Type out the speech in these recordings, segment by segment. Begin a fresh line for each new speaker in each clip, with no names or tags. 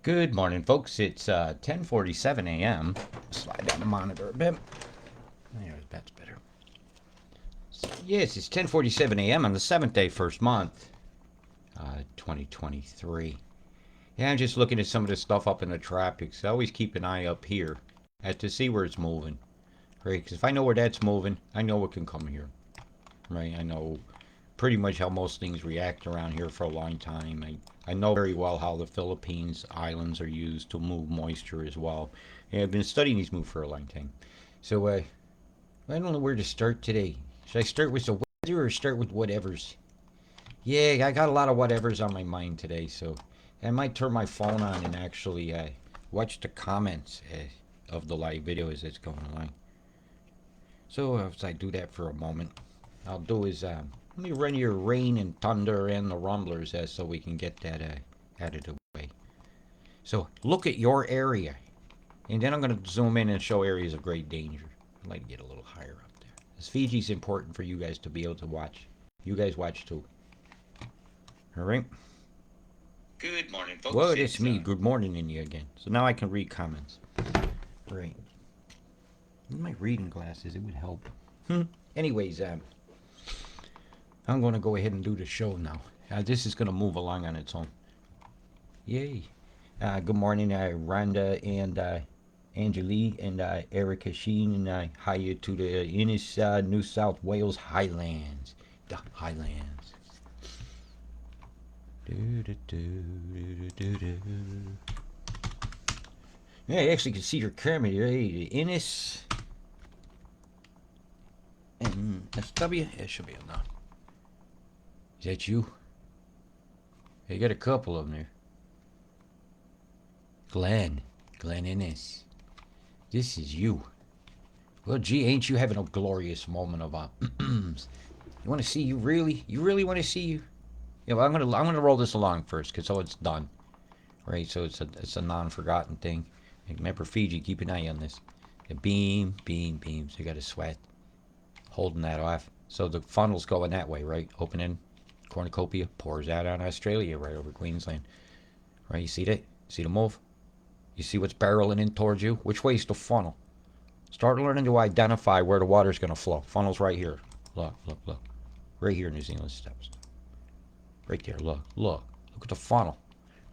Good morning, folks. It's 10:47 a.m. Slide down the monitor a bit. That's better. Yes, it's 10:47 a.m. on the 7th day, first month, 2023. Yeah, I'm just looking at some of the stuff up in the tropics. I always keep an eye up here to see where it's moving, right? Because if I know where that's moving, I know what can come here, right? I know pretty much how most things react around here for a long time. I know very well how the Philippines islands are used to move moisture as well. And I've been studying these moves for a long time. So I don't know where to start today. Should I start with the weather or start with whatevers? Yeah, I got a lot of whatevers on my mind today, so I might turn my phone on and actually watch the comments of the live video as it's going along. So as I do that for a moment, I'll do is let me run your rain and thunder and the rumblers so we can get that out of the way. So look at your area. And then I'm going to zoom in and show areas of great danger. I'd like to get a little higher up there. This Fiji's important for you guys to be able to watch. You guys watch too. All right?
Good morning, folks.
Well, it's me. Good morning in you again. So now I can read comments. All right. With my reading glasses, it would help. Anyways, I'm going to go ahead and do the show now. This is going to move along on its own. Yay. Good morning, Rhonda and Angelique and Erica Sheen, and hi to the Innis New South Wales Highlands. The Highlands. Yeah, I actually can see your camera here. Hey, the Innis and SW. It should be enough. Is that you? You got a couple of them there. Glenn Innes. This is you. Well, gee, ain't you having a glorious moment of you want to see you really? You really want to see you? Yeah, well, I'm gonna roll this along first, cause so it's done, right? So it's a non-forgotten thing. And remember, Fiji, keep an eye on this. The beam. So you got to sweat, holding that off. So the funnel's going that way, right? Opening cornucopia, pours out on Australia, right over Queensland. Right, you see that? See the move? You see what's barreling in towards you? Which way's the funnel? Start learning to identify where the water's going to flow. Funnel's right here. Look. Right here, New Zealand steps. Right there, look at the funnel.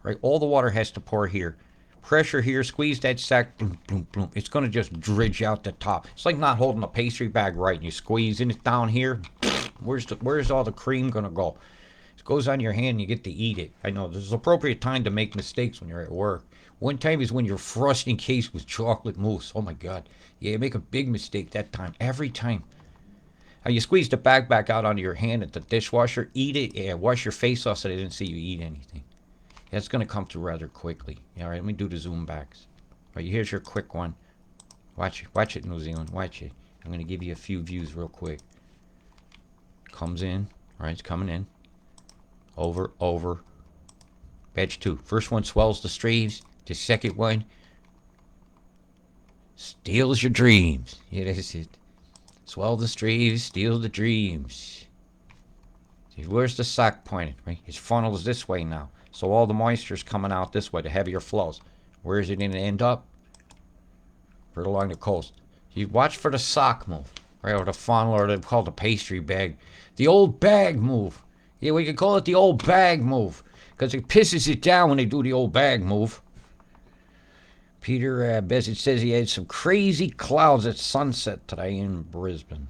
Right, all the water has to pour here. Pressure here, squeeze that sack, boom. It's going to just dredge out the top. It's like not holding a pastry bag right, and you squeeze it down here. Where's all the cream going to go? It goes on your hand and you get to eat it. I know there's an appropriate time to make mistakes when you're at work. One time is when you're frosting case with chocolate mousse. Oh my God. Yeah, you make a big mistake that time. Every time. You squeeze the bag back out onto your hand at the dishwasher. Eat it. Yeah, wash your face off so they didn't see you eat anything. That's going to come through rather quickly. All right, let me do the zoom backs. All right, here's your quick one. Watch it, New Zealand. Watch it. I'm going to give you a few views real quick. Comes in. All right, it's coming in. Over. Batch 2. First one swells the streams. The second one steals your dreams. Yeah, that's it. Swell the streams, steal the dreams. See, where's the sock pointed? Right? His funnel is this way now. So all the moisture's coming out this way, the heavier flows. Where is it going to end up? Right along the coast. You watch for the sock move. Right, or the funnel, or they call it the pastry bag. The old bag move. Yeah, we could call it the old bag move. Because it pisses it down when they do the old bag move. Peter Bessett says he had some crazy clouds at sunset today in Brisbane.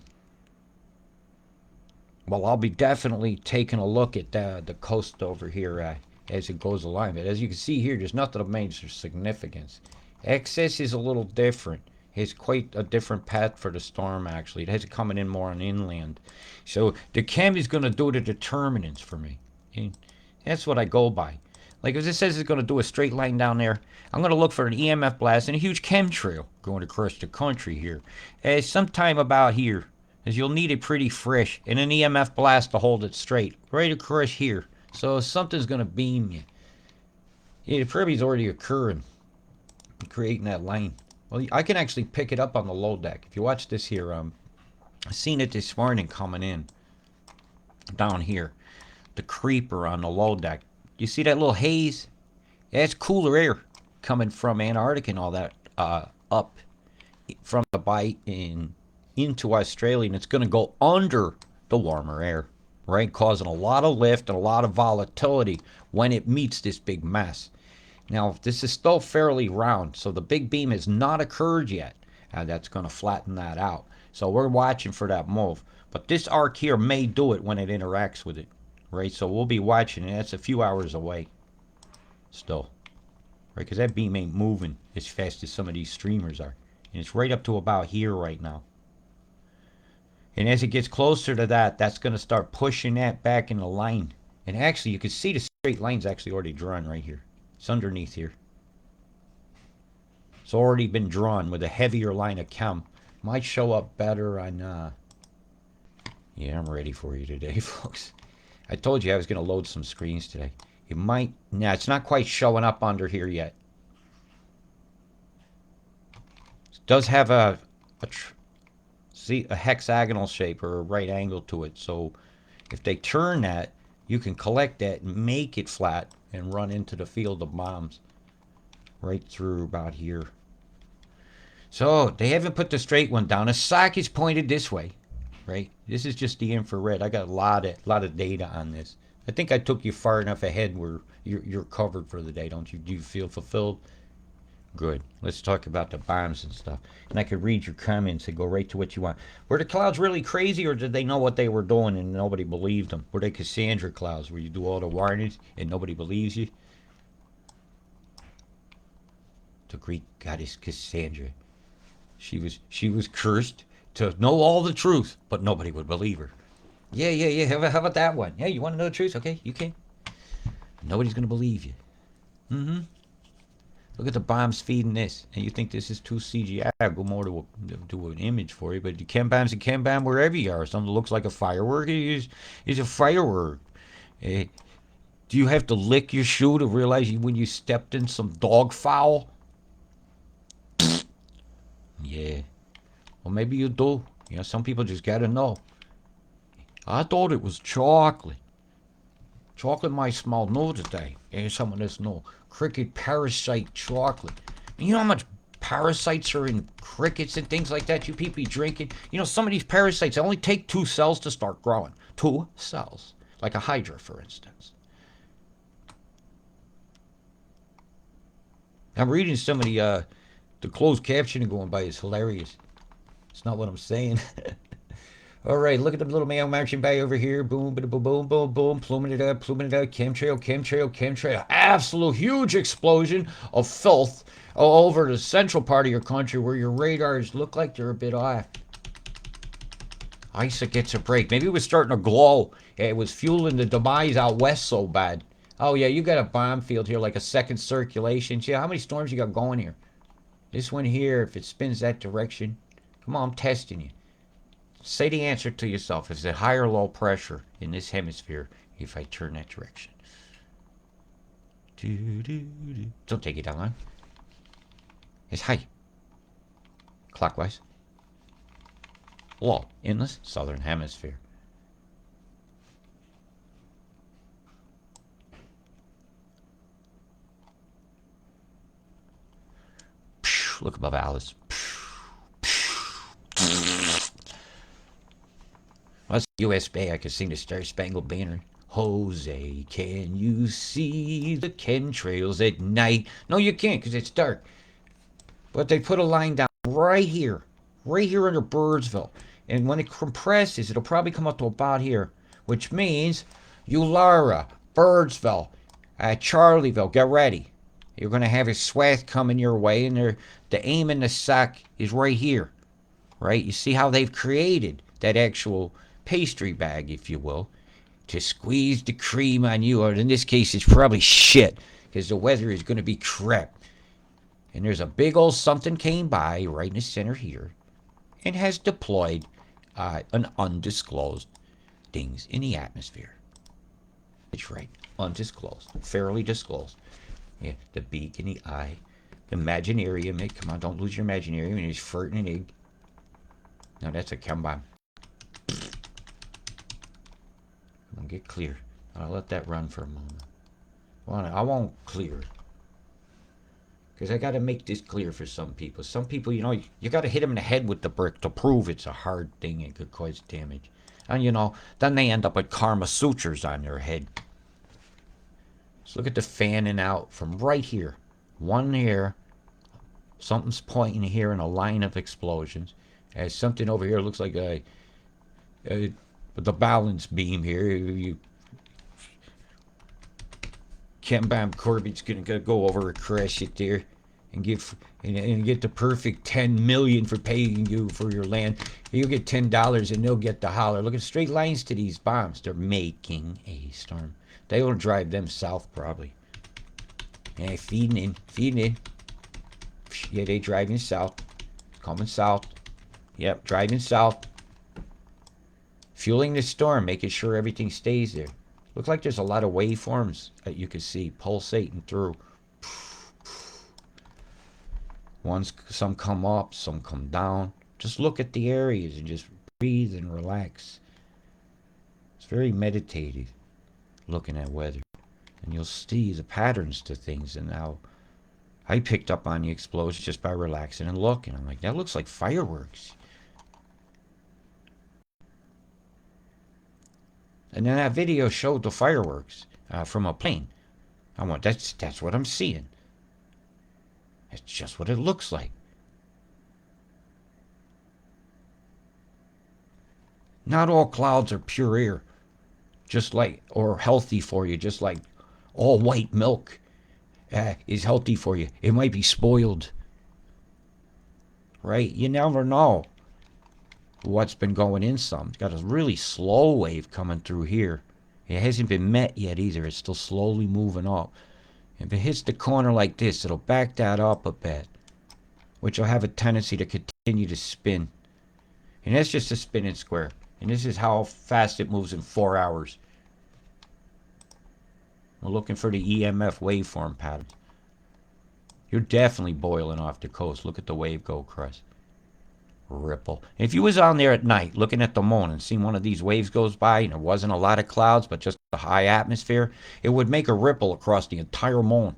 Well, I'll be definitely taking a look at the coast over here as it goes along. But as you can see here, there's nothing of major significance. Excess is a little different. It's quite a different path for the storm, actually. It has it coming in more on inland. So the chem is going to do the determinants for me. And that's what I go by. Like if it says it's going to do a straight line down there, I'm going to look for an EMF blast and a huge chemtrail going across the country here. Sometime about here, as you'll need it pretty fresh, and an EMF blast to hold it straight, right across here. So something's going to beam you. Yeah, it probably's already occurring, creating that line. Well, I can actually pick it up on the low deck. If you watch this here, I seen it this morning coming in down here. The creeper on the low deck. You see that little haze? That's cooler air. coming from Antarctica and all that up from the bight in into Australia, and it's going to go under the warmer air, right? Causing a lot of lift and a lot of volatility when it meets this big mass. Now, this is still fairly round, so the big beam has not occurred yet, and that's going to flatten that out. So we're watching for that move. But this arc here may do it when it interacts with it, right? So we'll be watching, and that's a few hours away still, right? Because that beam ain't moving as fast as some of these streamers are. And it's right up to about here right now. And as it gets closer to that, that's going to start pushing that back in the line. And actually, you can see the straight line's actually already drawn right here. It's underneath here. It's already been drawn with a heavier line of chem. Might show up better on... Yeah, I'm ready for you today, folks. I told you I was going to load some screens today. It might... Nah, it's not quite showing up under here yet. It does have a hexagonal shape or a right angle to it. So if they turn that, you can collect that and make it flat and run into the field of bombs right through about here. So they haven't put the straight one down. The sock is pointed this way, right? This is just the infrared. I got a lot of data on this. I think I took you far enough ahead where you're covered for the day, don't you? Do you feel fulfilled? Good. Let's talk about the bombs and stuff. And I could read your comments and go right to what you want. Were the clouds really crazy, or did they know what they were doing and nobody believed them? Were they Cassandra clouds, where you do all the warnings and nobody believes you? The Greek goddess Cassandra. She was cursed to know all the truth, but nobody would believe her. Yeah. How about that one? Yeah, you want to know the truth? Okay, you can. Nobody's going to believe you. Look at the bombs feeding this, and you think this is too CGI. I'll go more to an image for you, but the chem bombs and chem bomb wherever you are. Something that looks like a firework is a firework. Do you have to lick your shoe to realize when you stepped in some dog fowl? Yeah. Well, maybe you do. You know, some people just gotta know. I thought it was chocolate. Chocolate might smell new today. And some of this new cricket parasite chocolate. And you know how much parasites are in crickets and things like that you people be drinking? You know, some of these parasites only take 2 cells to start growing. 2 cells. Like a hydra, for instance. I'm reading some of the closed captioning going by. Is hilarious. It's not what I'm saying. All right, look at the little man marching by over here. Boom, boom, boom, boom, boom. Pluming it up. Chemtrail. Absolute huge explosion of filth all over the central part of your country where your radars look like they're a bit off. ISA gets a break. Maybe it was starting to glow. It was fueling the demise out west so bad. Oh, yeah, you got a bomb field here, like a second circulation. See, how many storms you got going here? This one here, if it spins that direction. Come on, I'm testing you. Say the answer to yourself. Is it high or low pressure in this hemisphere if I turn that direction? Don't take it down long. It's high. Clockwise. Low. In the southern hemisphere. Look above Alice. That's U.S. Bay. I could sing the Star Spangled Banner. Jose, can you see the chemtrails at night? No, you can't because it's dark. But they put a line down right here under Birdsville. And when it compresses, it'll probably come up to about here, which means Eulara, Birdsville, Charlieville, get ready. You're going to have a swath coming your way, and the aim in the sack is right here, right? You see how they've created that actual pastry bag, if you will, to squeeze the cream on you, or in this case, it's probably shit, because the weather is going to be crap. And there's a big old something came by right in the center here and has deployed an undisclosed things in the atmosphere. It's right, undisclosed, fairly disclosed. Yeah, the beak in the eye, the imaginarium. Come on, don't lose your imaginarium. And he's farting an egg. No, that's a chem bomb. Come on, get clear. I'll let that run for a moment. I won't clear it. Because I got to make this clear for some people. Some people, you got to hit them in the head with the brick to prove it's a hard thing and could cause damage. And, then they end up with Karma Sutures on their head. So look at the fanning out from right here. One here. Something's pointing here in a line of explosions. As something over here looks like the balance beam here. Ken Corbett's gonna go over and crash it there, and get the perfect $10 million for paying you for your land. You'll get $10 and they'll get the holler. Look at straight lines to these bombs. They're making a storm. They will drive them south probably. Yeah, feeding in. Yeah, they driving south. Coming south. Yep, driving south. Fueling the storm, making sure everything stays there. Looks like there's a lot of waveforms that you can see pulsating through. Some come up, some come down. Just look at the areas and just breathe and relax. It's very meditative looking at weather. And you'll see the patterns to things. And now I picked up on the explosions just by relaxing and looking. I'm like, that looks like fireworks. And then that video showed the fireworks from a plane. I went, that's what I'm seeing. That's just what it looks like. Not all clouds are pure air, or healthy for you, just like all white milk is healthy for you. It might be spoiled, right? You never know what's been going in some. It's got a really slow wave coming through here. It hasn't been met yet either. It's still slowly moving up. If it hits the corner like this, it'll back that up a bit, which will have a tendency to continue to spin. And that's just a spinning square. And this is how fast it moves in 4 hours. We're looking for the EMF waveform pattern. You're definitely boiling off the coast. Look at the wave go across. Ripple. If you was on there at night looking at the moon and seen one of these waves goes by and there wasn't a lot of clouds but just a high atmosphere, it would make a ripple across the entire moon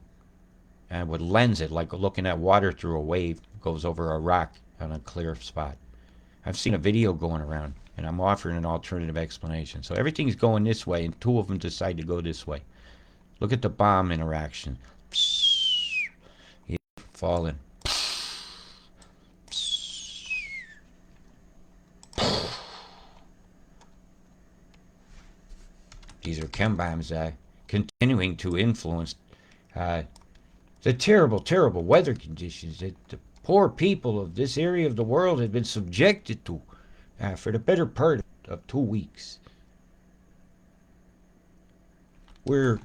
and would lens it like looking at water through a wave goes over a rock on a clear spot. I've seen a video going around and I'm offering an alternative explanation. So everything's going this way and two of them decide to go this way. Look at the bomb interaction. Falling. These are chem bombs continuing to influence the terrible, terrible weather conditions that the poor people of this area of the world have been subjected to for the better part of 2 weeks. We're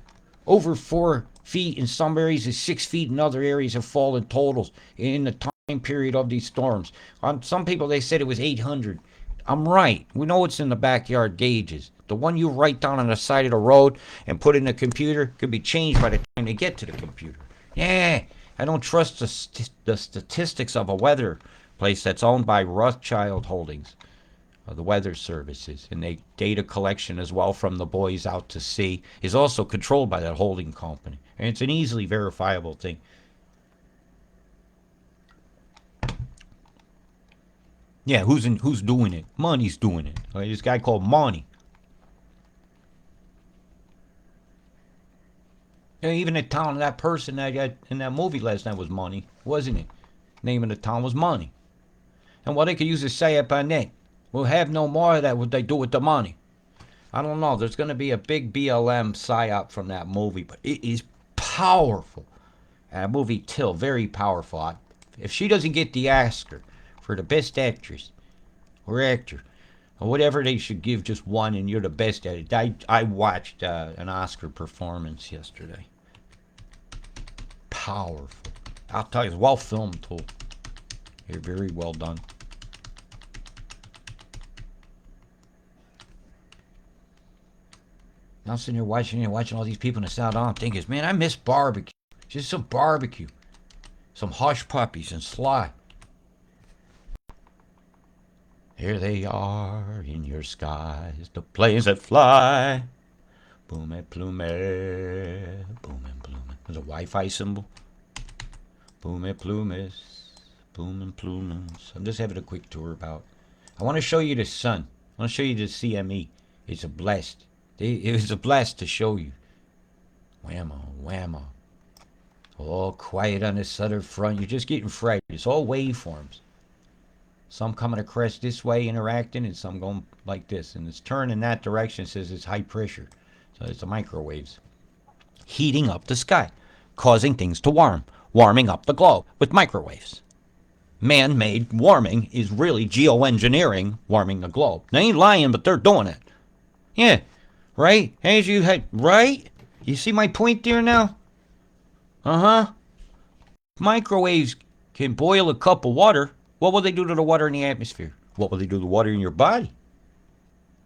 over 4 feet in some areas and 6 feet in other areas have fallen totals in the time period of these storms. On some people, they said it was 800. I'm right. We know it's in the backyard gauges. The one you write down on the side of the road and put in the computer could be changed by the time they get to the computer. Yeah, I don't trust the statistics of a weather place that's owned by Rothschild Holdings, the weather services, and they data collection as well from the boys out to sea is also controlled by that holding company. And it's an easily verifiable thing. Yeah, who's doing it? Money's doing it. This guy called Money. Even the town, that person that got in that movie last night was Money, wasn't it? Name of the town was Money. And what they could use to say up on that, we'll have no more of that, what they do with the money. I don't know. There's going to be a big BLM psyop from that movie, but it is powerful. That movie, Till, very powerful. If she doesn't get the Oscar for the best actress or actor, or whatever they should give, just one, and you're the best at it. I watched an Oscar performance yesterday. Powerful. I'll tell you, it's well filmed too. You're very well done. I'm sitting here watching all these people in the South. All I'm thinking is, man, I miss barbecue. Just some barbecue. Some hush puppies and sly. Here they are in your skies, the planes that fly. Boom and plume, boom and plume. There's a Wi-Fi symbol. Boom and plumes. Boom and plumes. I'm just having a quick tour about. I want to show you the sun. I want to show you the CME. It's a blast. It was a blast to show you. Whammo, whammo. All quiet on the southern front. You're just getting fried. It's all waveforms. Some coming across this way interacting and some going like this. And it's turned in that direction. It says it's high pressure. So it's the microwaves. Heating up the sky. Causing things to warm. Warming up the globe with microwaves. Man-made warming is really geoengineering warming the globe. They ain't lying, but they're doing it. Yeah, right? As you had, right? You see my point there now? Uh-huh. Microwaves can boil a cup of water. What will they do to the water in the atmosphere? What will they do to the water in your body?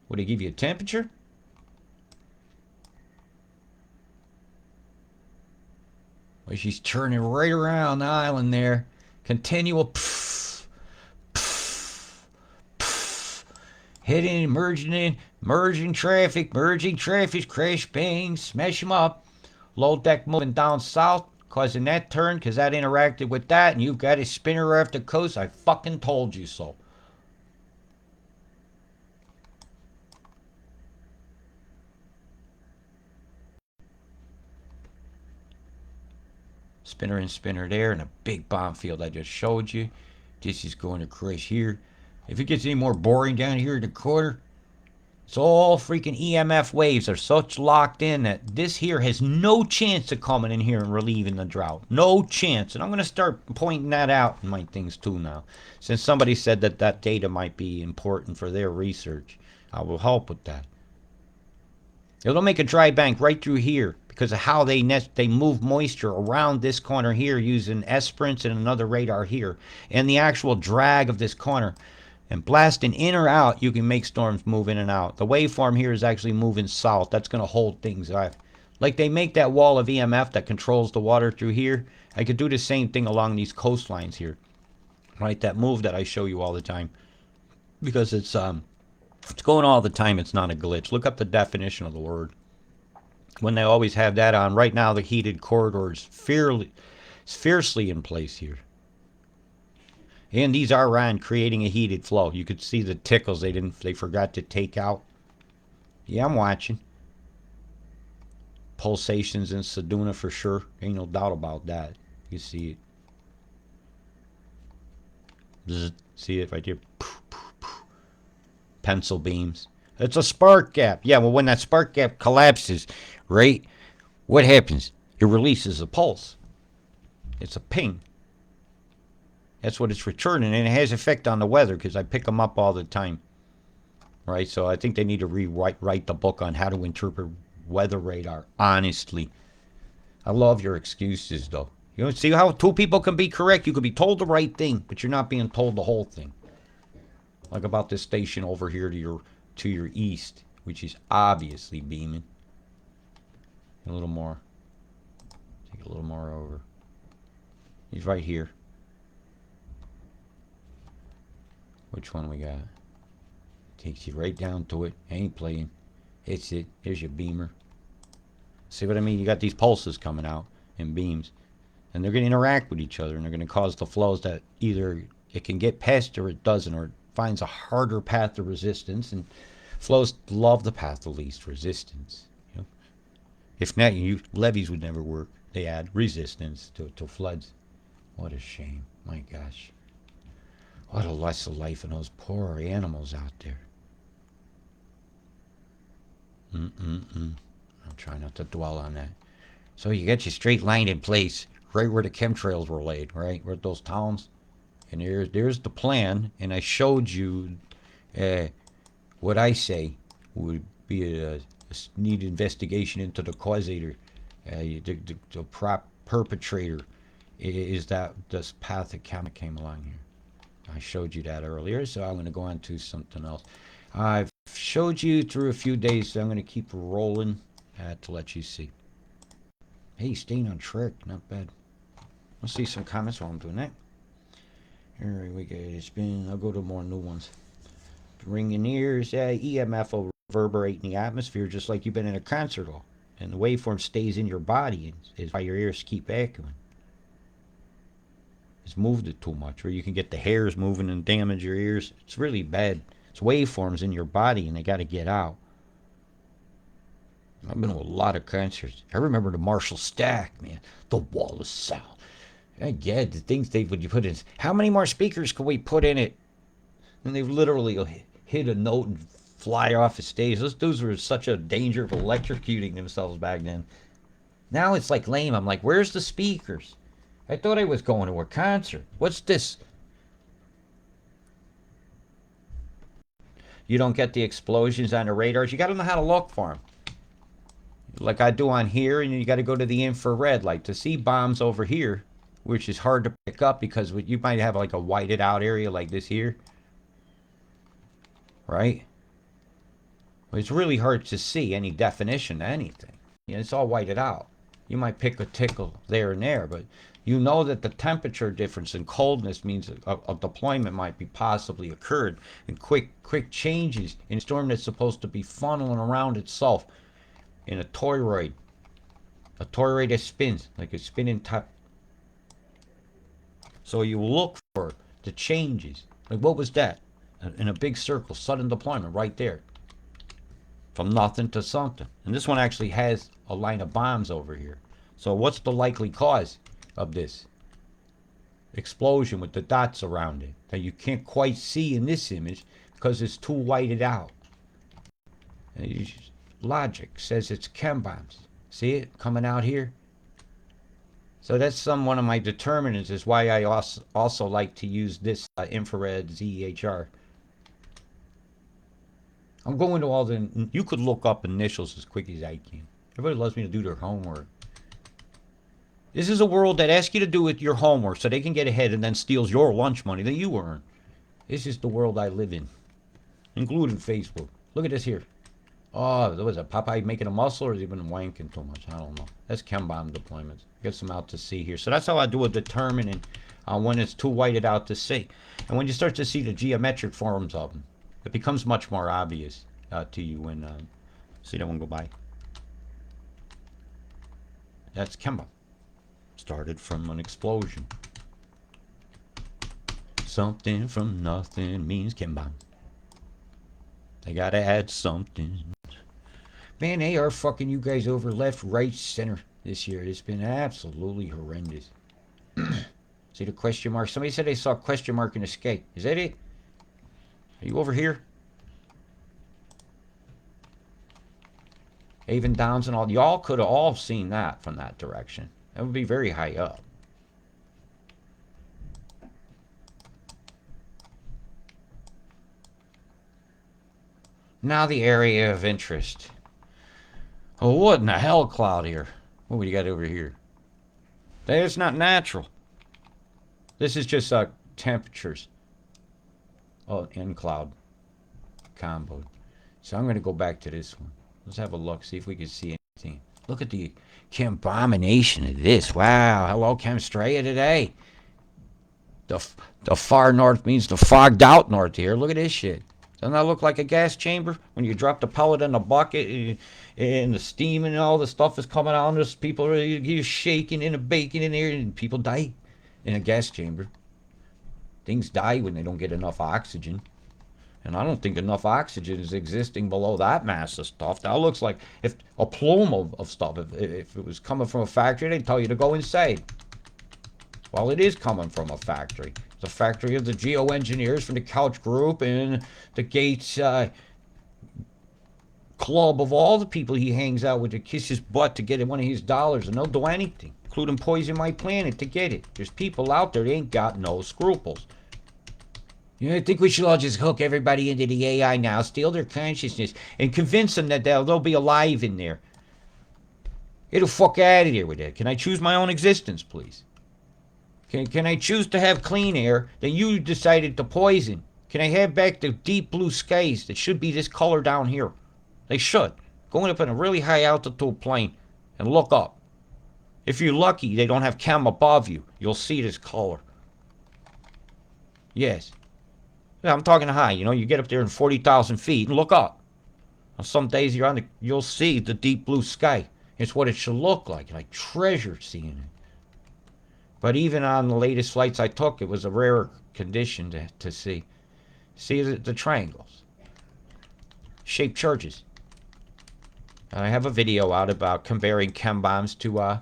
Will they give you a temperature? Well, she's turning right around the island there. Continual pff, pff, pff. Heading, merging traffic, crash, bang, smash them up. Low deck moving down south, causing that turn, because that interacted with that, and you've got a spinner off the coast. I fucking told you so. Spinner and spinner there, and a big bomb field I just showed you. This is going across here. If it gets any more boring down here in the corner, it's all freaking EMF waves are such locked in that this here has no chance of coming in here and relieving the drought. No chance. And I'm going to start pointing that out in my things too now. Since somebody said that that data might be important for their research, I will help with that. It'll make a dry bank right through here because of how they move moisture around this corner here using Esperance and another radar here. And the actual drag of this corner. And blasting in or out, you can make storms move in and out. The waveform here is actually moving south. That's going to hold things up. Like they make that wall of EMF that controls the water through here. I could do the same thing along these coastlines here. Right, that move that I show you all the time. Because it's going all the time. It's not a glitch. Look up the definition of the word. When they always have that on. Right now, the heated corridor is fiercely in place here. And these are on creating a heated flow. You could see the tickles they forgot to take out. Yeah, I'm watching. Pulsations in Sedona for sure. Ain't no doubt about that. You see it. Zzz, see it right there. Pencil beams. It's a spark gap. Yeah, well, when that spark gap collapses, right, what happens? It releases a pulse. It's a ping. That's what it's returning, and it has effect on the weather because I pick them up all the time. Right, so I think they need to rewrite the book on how to interpret weather radar, honestly. I love your excuses, though. You know, see how two people can be correct? You could be told the right thing, but you're not being told the whole thing. Like about this station over here to your east, which is obviously beaming. A little more. Take a little more over. He's right here. Which one we got? Takes you right down to it. Ain't playing. It's it. Here's your beamer. See what I mean? You got these pulses coming out in beams. And they're going to interact with each other. And they're going to cause the flows that either it can get past or it doesn't. Or it finds a harder path of resistance. And flows love the path of least resistance. You know? If not, levees would never work. They add resistance to floods. What a shame. My gosh. What a loss of life in those poor animals out there. I'm trying not to dwell on that. So you got your straight line in place, right where the chemtrails were laid, right? Where those towns. And there's the plan, and I showed you what I say would be a neat investigation into the causator, the perpetrator. Is that this path that came along here? I showed you that earlier, so I'm going to go on to something else. I've showed you through a few days, so I'm going to keep rolling to let you see. Hey, staying on track, not bad. Let's see some comments while I'm doing that. Here we go. I'll go to more new ones. Ringing ears, EMF will reverberate in the atmosphere just like you've been in a concert hall. And the waveform stays in your body, and is why your ears keep echoing. It's moved it too much, or you can get the hairs moving and damage your ears. It's really bad. It's waveforms in your body, and they got to get out. I've been to a lot of concerts. I remember the Marshall Stack, man. The Wall of Sound. I get the things they would put in. How many more speakers can we put in it? And they literally hit a note and fly off the stage. Those dudes were such a danger of electrocuting themselves back then. Now it's like lame. I'm like, where's the speakers? I thought I was going to a concert. What's this? You don't get the explosions on the radars. You got to know how to look for them. Like I do on here, and you got to go to the infrared, like to see bombs over here, which is hard to pick up because you might have like a whited out area like this here, right? Well, it's really hard to see any definition to anything. You know, it's all whited out. You might pick a tickle there and there, but you know that the temperature difference and coldness means a deployment might be possibly occurred, and quick changes in a storm that's supposed to be funneling around itself in a toroid that spins like a spinning top. So you look for the changes. Like what was that? In a big circle, sudden deployment right there. From nothing to something. And this one actually has a line of bombs over here. So what's the likely cause of this explosion with the dots around it that you can't quite see in this image because it's too whited out? Logic says it's chem bombs. See it coming out here? So that's one of my determinants, is why I also like to use this infrared ZEHR. I'm going to all the... You could look up initials as quick as I can. Everybody loves me to do their homework. This is a world that asks you to do your homework so they can get ahead and then steals your lunch money that you earn. This is the world I live in, including Facebook. Look at this here. Oh, was it Popeye making a muscle, or has he been wanking too much? I don't know. That's chem bomb deployments. Get some out to sea here. So that's how I do a determining when it's too whited out to see. And when you start to see the geometric forms of them, it becomes much more obvious to you when... see that one go by? That's chem bomb. Started from an explosion. Something from nothing means chem bomb. They gotta add something. Man, they are fucking you guys over left, right, center this year. It's been absolutely horrendous. See the question mark? Somebody said they saw a question mark in the sky. Is that it? Are you over here? Avon Downs and all. Y'all could have all seen that from that direction. That would be very high up. Now the area of interest. Oh, what in the hell cloud here? What do you got over here? That's not natural. This is just temperatures. Oh, in cloud combo. So I'm going to go back to this one. Let's have a look, see if we can see anything. Look at the abomination of this. Wow. Hello, Chemstraya today. The far north means the fogged out north here. Look at this shit. Doesn't that look like a gas chamber? When you drop the pellet in the bucket and the steam and all the stuff is coming out, there's people are shaking and baking in there, and people die in a gas chamber. Things die when they don't get enough oxygen. And I don't think enough oxygen is existing below that mass of stuff. That looks like if a plume of stuff. If it was coming from a factory, they'd tell you to go inside. Well, it is coming from a factory. The factory of the geoengineers from the Couch Group and the Gates club of all the people he hangs out with to kiss his butt to get one of his dollars, and they'll do anything, including poison my planet to get it. There's people out there that ain't got no scruples. You know, I think we should all just hook everybody into the AI now, steal their consciousness, and convince them that they'll be alive in there. Get the fuck out of here with that. Can I choose my own existence, please? Can I choose to have clean air that you decided to poison? Can I have back the deep blue skies that should be this color down here? They should. Going up in a really high altitude plane and look up. If you're lucky, they don't have chem above you. You'll see this color. Yes. Yeah, I'm talking high. You know, you get up there in 40,000 feet and look up. Now, some days you'll see the deep blue sky. It's what it should look like. And I treasure seeing it. But even on the latest flights I took, it was a rare condition to see. See the triangles. Shaped churches. I have a video out about comparing chem bombs to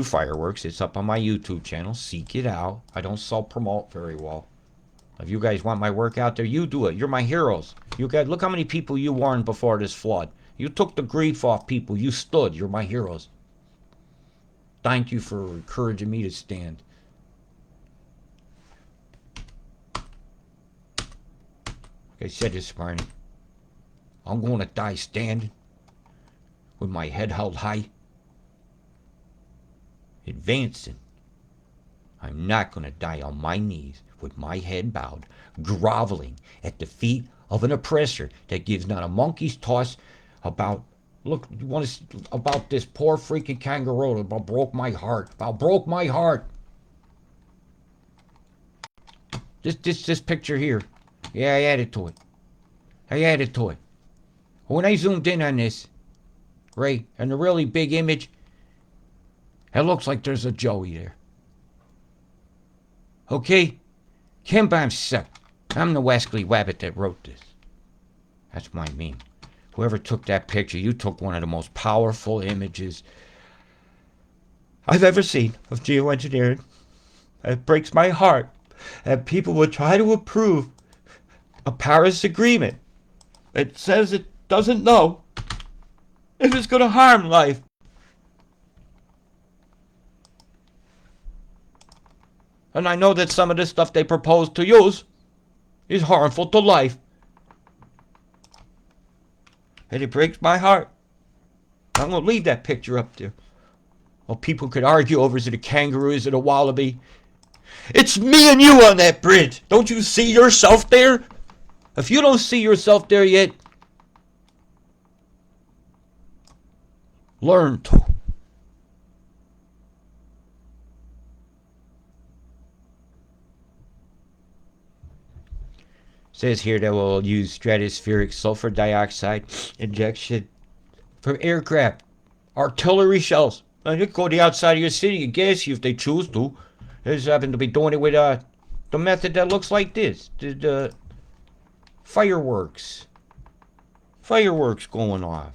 fireworks. It's up on my YouTube channel. Seek it out. I don't self-promote very well. If you guys want my work out there, you do it. You're my heroes. You guys, look how many people you warned before this flood. You took the grief off people. You stood. You're my heroes. Thank you for encouraging me to stand. Like I said this morning, I'm going to die standing with my head held high, advancing. I'm not going to die on my knees with my head bowed, groveling at the feet of an oppressor that gives not a monkey's toss about, look, you want to, about this poor freaking kangaroo that broke my heart, This picture here. Yeah, I added to it. When I zoomed in on this, right, and the really big image, it looks like there's a Joey there. Okay? Chem bombs suck. I'm the Wesley Wabbit that wrote this. That's my meme. Whoever took that picture, you took one of the most powerful images I've ever seen of geoengineering. It breaks my heart that people would try to approve a Paris Agreement. It says it doesn't know if it's going to harm life. And I know that some of the stuff they propose to use is harmful to life. And it breaks my heart. I'm going to leave that picture up there. Well, people could argue over, is it a kangaroo, is it a wallaby? It's me and you on that bridge. Don't you see yourself there? If you don't see yourself there yet, learn to. Says here that we'll use stratospheric sulfur dioxide injection from aircraft, artillery shells. Now, you go to the outside of your city and gas you if they choose to. They just happen to be doing it with the method that looks like this. The fireworks. Fireworks going off.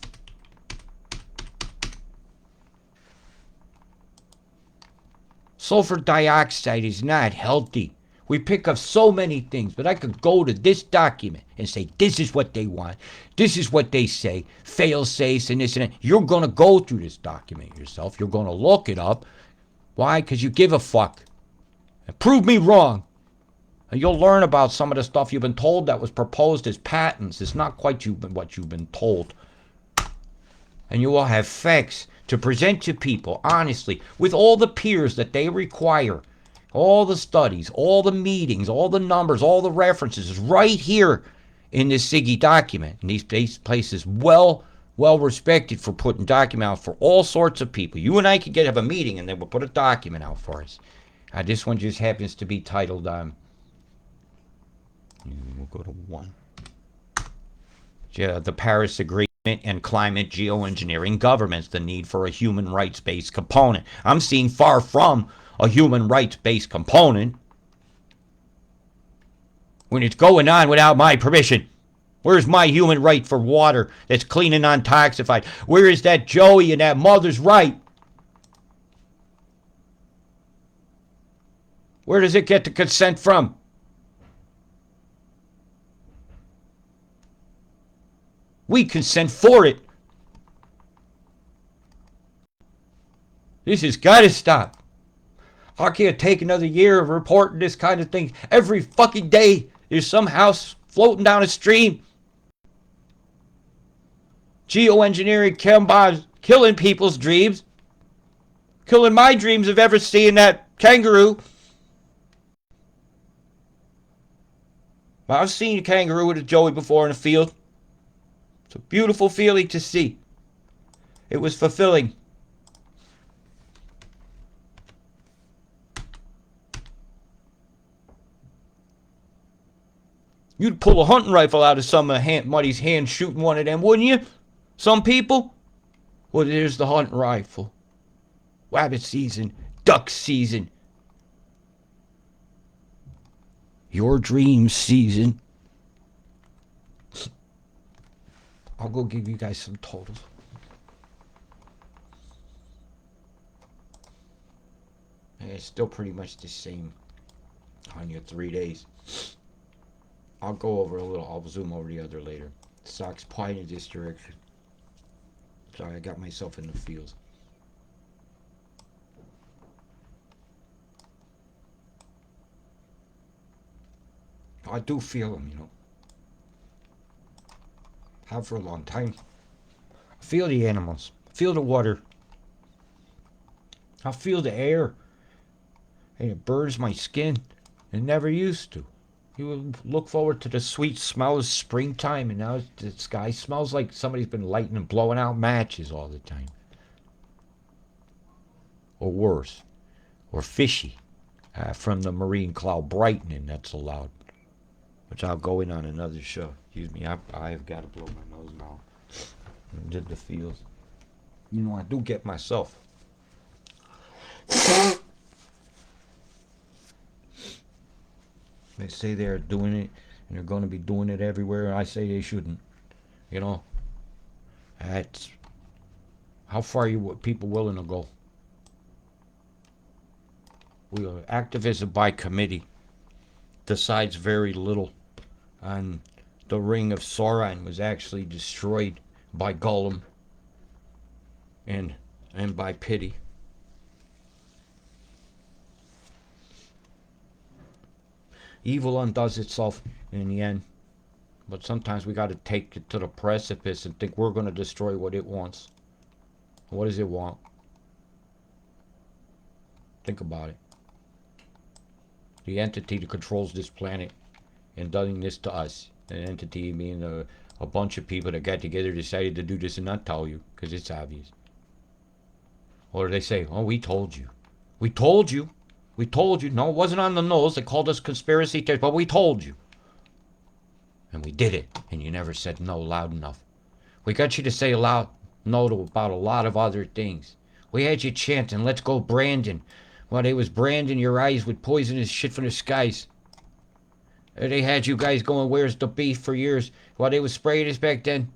Sulfur dioxide is not healthy. We pick up so many things, but I could go to this document and say, this is what they want. This is what they say. Fail-safes and this and that. You're going to go through this document yourself. You're going to look it up. Why? Because you give a fuck. And prove me wrong. And you'll learn about some of the stuff you've been told that was proposed as patents. It's not quite what you've been told. And you will have facts to present to people, honestly, with all the peers that they require. All the studies, all the meetings, all the numbers, all the references is right here in this SIGI document. And these places well respected for putting document out for all sorts of people. You and I could have a meeting and they will put a document out for us. This one just happens to be titled, we'll go to 1. The Paris Agreement and Climate Geoengineering Governments, the need for a human rights-based component. I'm seeing far from a human rights-based component when it's going on without my permission. Where's my human right for water that's clean and untoxified? Where is that Joey and that mother's right? Where does it get the consent from? We consent for it. This has got to stop. I can't take another year of reporting this kind of thing. Every fucking day there's some house floating down a stream. Geoengineering chem bombs killing people's dreams. Killing my dreams of ever seeing that kangaroo. I've seen a kangaroo with a Joey before in the field. It's a beautiful feeling to see. It was fulfilling. You'd pull a hunting rifle out of some of Muddy's hand shooting one of them, wouldn't you? Some people? Well, there's the hunting rifle. rabbit season, duck season, your dream season. I'll go give you guys some totals. And it's still pretty much the same on your 3 days. I'll go over a little. I'll zoom over the other later. Stocks point in this direction. Sorry, I got myself in the fields. I do feel them, you know. Have for a long time. I feel the animals. I feel the water. I feel the air. And it burns my skin. It never used to. You would look forward to the sweet smell of springtime, and now the sky smells like somebody's been lighting and blowing out matches all the time. Or worse. Or fishy. From the marine cloud brightening that's allowed. Which I'll go in on another show. Excuse me, I've got to blow my nose now. Did the feels. You know, I do get myself. They say they're doing it, and they're going to be doing it everywhere, and I say they shouldn't. You know? That's... How far are you people willing to go? Activism by committee decides very little. And the ring of Sauron was actually destroyed by Gollum and by pity. Evil undoes itself in the end. But sometimes we got to take it to the precipice and think we're going to destroy what it wants. What does it want? Think about it. The entity that controls this planet and doing this to us. An entity being a bunch of people that got together, decided to do this and not tell you, because it's obvious. Or they say, oh, we told you. We told you. We told you. No, it wasn't on the nose. They called us conspiracy theorists, but we told you. And we did it. And you never said no loud enough. We got you to say loud no to about a lot of other things. We had you chanting, let's go Brandon. While they was branding your eyes with poisonous shit from the skies. They had you guys going, where's the beef for years. While they was spraying us back then.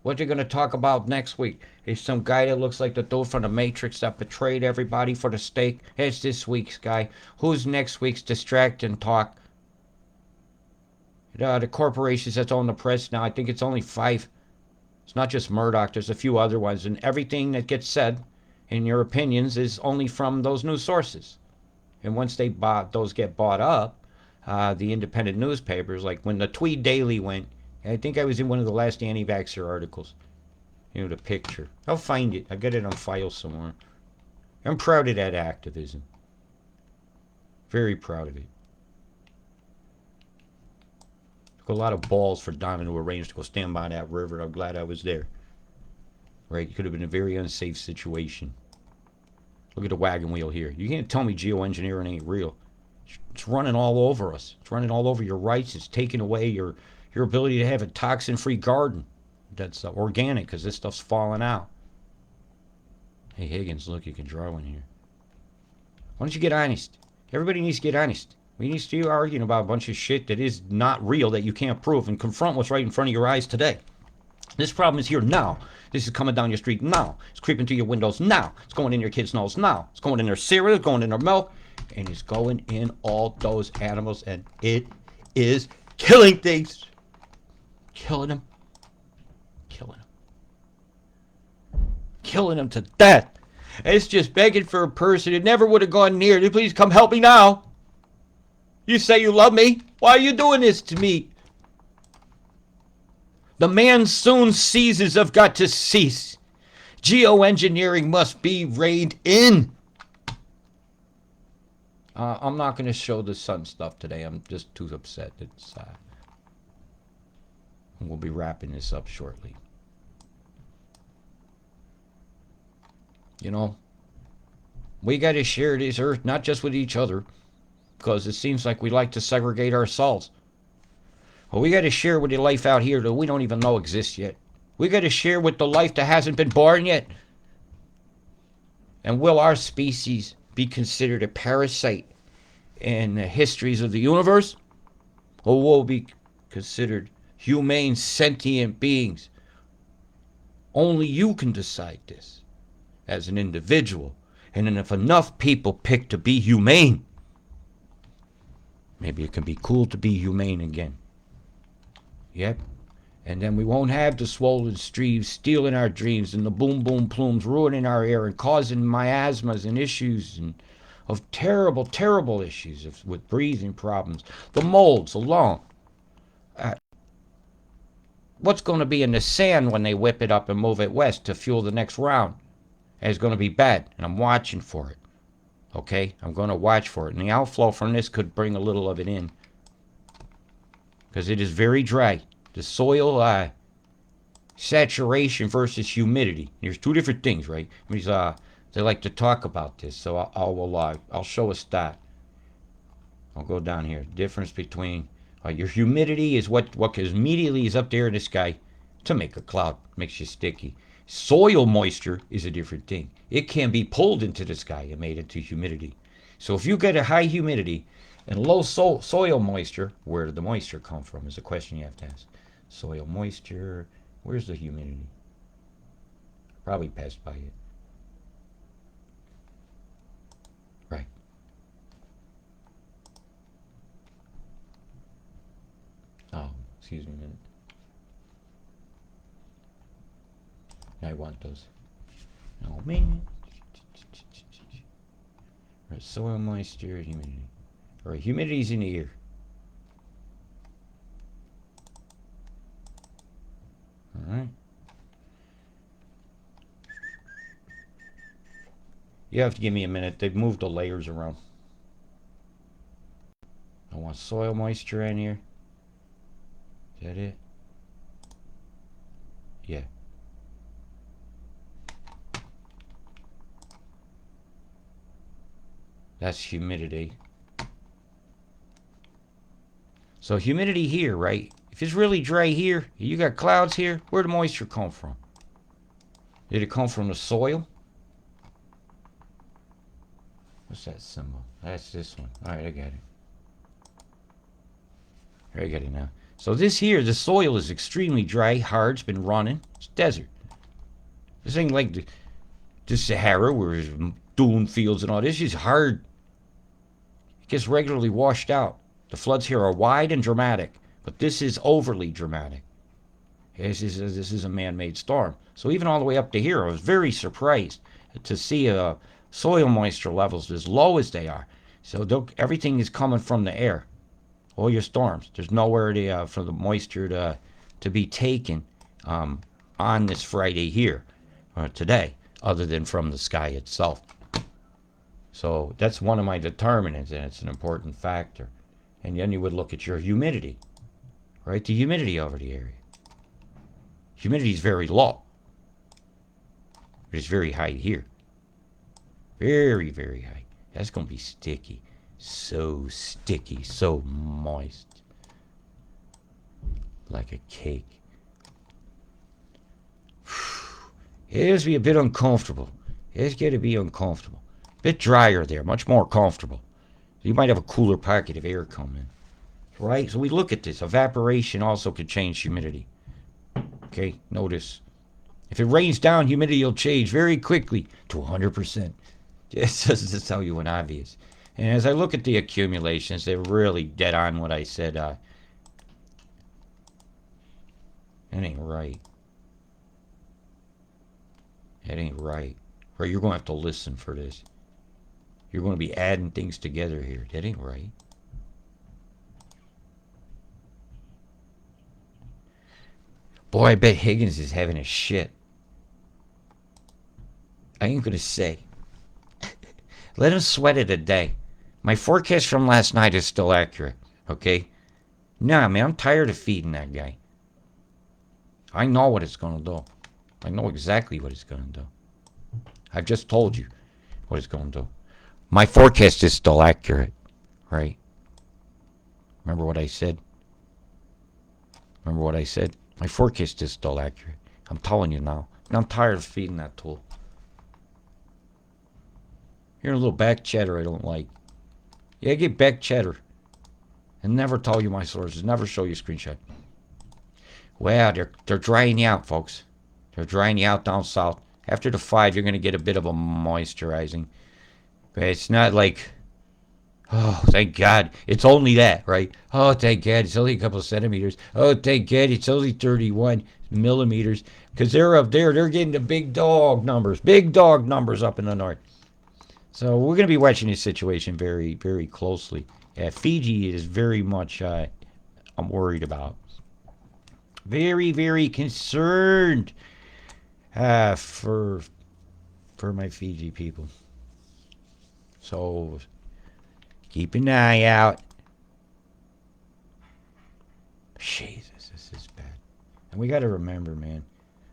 What they're going to talk about next week is some guy that looks like the dude from the Matrix that betrayed everybody for the stake. It's this week's guy. Who's next week's distract and talk? The corporations that own the press now, I think it's only 5. It's not just Murdoch. There's a few other ones. And everything that gets said in your opinions is only from those news sources. And once those get bought up, the independent newspapers, like when the Tweed Daily went, I think I was in one of the last anti-vaxxer articles. You know, the picture. I'll find it. I got it on file somewhere. I'm proud of that activism. Very proud of it. Took a lot of balls for Donna to arrange to go stand by that river. I'm glad I was there. Right? It could have been a very unsafe situation. Look at the wagon wheel here. You can't tell me geoengineering ain't real. It's running all over us. It's running all over your rights. It's taking away your ability to have a toxin-free garden that's organic, because this stuff's falling out. Hey, Higgins, look, you can draw one here. Why don't you get honest? Everybody needs to get honest. We need to start arguing about a bunch of shit that is not real, that you can't prove, and confront what's right in front of your eyes today. This problem is here now. This is coming down your street now. It's creeping through your windows now. It's going in your kids' nose now. It's going in their cereal, it's going in their milk, and it's going in all those animals, and it is killing things. Killing them. Killing them. Killing them to death. It's just begging for a person that never would have gone near. Please come help me now. You say you love me. Why are you doing this to me? The monsoon seasons have got to cease. Geoengineering must be reined in. I'm not going to show the sun stuff today. I'm just too upset. We'll be wrapping this up shortly. You know, we got to share this earth, not just with each other, because it seems like we like to segregate ourselves. Well, we got to share with the life out here that we don't even know exists yet. We got to share with the life that hasn't been born yet. And will our species be considered a parasite in the histories of the universe? Or will we be considered humane, sentient beings? Only you can decide this as an individual. And then if enough people pick to be humane, maybe it can be cool to be humane again. Yep. And then we won't have the swollen streams stealing our dreams and the boom boom plumes ruining our air and causing miasmas and issues and of terrible, terrible issues with breathing problems. The molds alone. What's going to be in the sand when they whip it up and move it west to fuel the next round? And it's going to be bad, and I'm watching for it. Okay? I'm going to watch for it. And the outflow from this could bring a little of it in. Because it is very dry. The soil saturation versus humidity. There's two different things, right? They like to talk about this, so I'll show a stat. I'll go down here. Difference between your humidity is what immediately is up there in the sky to make a cloud, makes you sticky. Soil moisture is a different thing. It can be pulled into the sky and made into humidity. So if you get a high humidity and low soil moisture, where did the moisture come from is a question you have to ask. Soil moisture, where's the humidity? Probably passed by it. Right. Oh, excuse me a minute. I want those. Oh man. Right, soil moisture, humidity. All right, humidity's in the air. All right. You have to give me a minute. They've moved the layers around. I want soil moisture in here. Is that it? Yeah. That's humidity. So humidity here, right? If it's really dry here, you got clouds here, where'd the moisture come from? Did it come from the soil? What's that symbol? That's this one. All right, I got it. I got it now. So this here, the soil is extremely dry, hard, it's been running. It's desert. This ain't like the Sahara where there's dune fields and all this. Is hard. It gets regularly washed out. The floods here are wide and dramatic, but this is overly dramatic. This is a man-made storm. So even all the way up to here, I was very surprised to see soil moisture levels as low as they are. So everything is coming from the air. All your storms. There's nowhere for the moisture to be taken on this Friday here, or today, other than from the sky itself. So that's one of my determinants, and it's an important factor. And then you would look at your humidity, right? The humidity over the area. Humidity is very low. It's very high here. Very, very high. That's going to be sticky. So sticky, so moist. Like a cake. It has to be a bit uncomfortable. It's got to be uncomfortable. A bit drier there, much more comfortable. You might have a cooler pocket of air coming. Right? So we look at this. Evaporation also could change humidity. Okay, notice. If it rains down, humidity will change very quickly to 100%. Just to tell you an obvious. And as I look at the accumulations, they're really dead on what I said. That ain't right. That ain't right. Or you're going to have to listen for this. You're going to be adding things together here. That ain't right. Boy, I bet Higgins is having a shit. I ain't going to say. Let him sweat it a day. My forecast from last night is still accurate, okay? Nah, man, I'm tired of feeding that guy. I know what it's going to do. I know exactly what it's going to do. I've just told you what it's going to do. My forecast is still accurate, right? Remember what I said? Remember what I said? My forecast is still accurate. I'm telling you now. And I'm tired of feeding that tool. You're a little back chatter I don't like. Yeah, get back chatter. And never tell you my sources. Never show you a screenshot. Well, they're drying you out, folks. They're drying you out down south. After the 5, you're going to get a bit of a moisturizing. But it's not like, oh, thank God. It's only that, right? Oh, thank God. It's only a couple of centimeters. Oh, thank God. It's only 31 millimeters. Because they're up there. They're getting the big dog numbers. Big dog numbers up in the north. So we're going to be watching this situation very, very closely. Fiji is very much I'm worried about. Very, very concerned for my Fiji people. So keep an eye out. Jesus, this is bad. And we got to remember, man,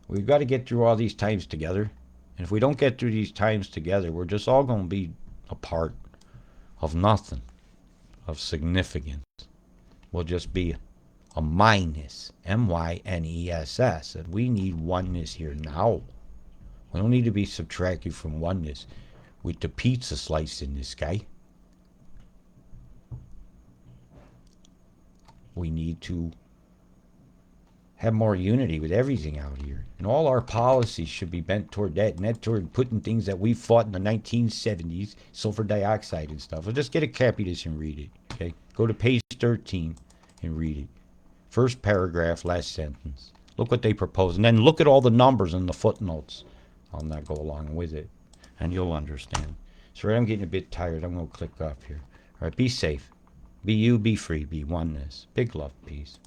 we've got to get through all these times together. And if we don't get through these times together, we're just all going to be a part of nothing of significance. We'll just be a minus, M-Y-N-E-S-S. And we need oneness here now. We don't need to be subtracted from oneness with the pizza slice in the sky. We need to have more unity with everything out here. And all our policies should be bent toward that, not toward putting things that we fought in the 1970s, sulfur dioxide and stuff. Well, just get a copy of this and read it, okay? Go to page 13 and read it. First paragraph, last sentence. Look what they propose. And then look at all the numbers and the footnotes. I'll not go along with it. And you'll understand. Sorry, I'm getting a bit tired. I'm going to click off here. All right, be safe. Be you, be free, be oneness. Big love, peace.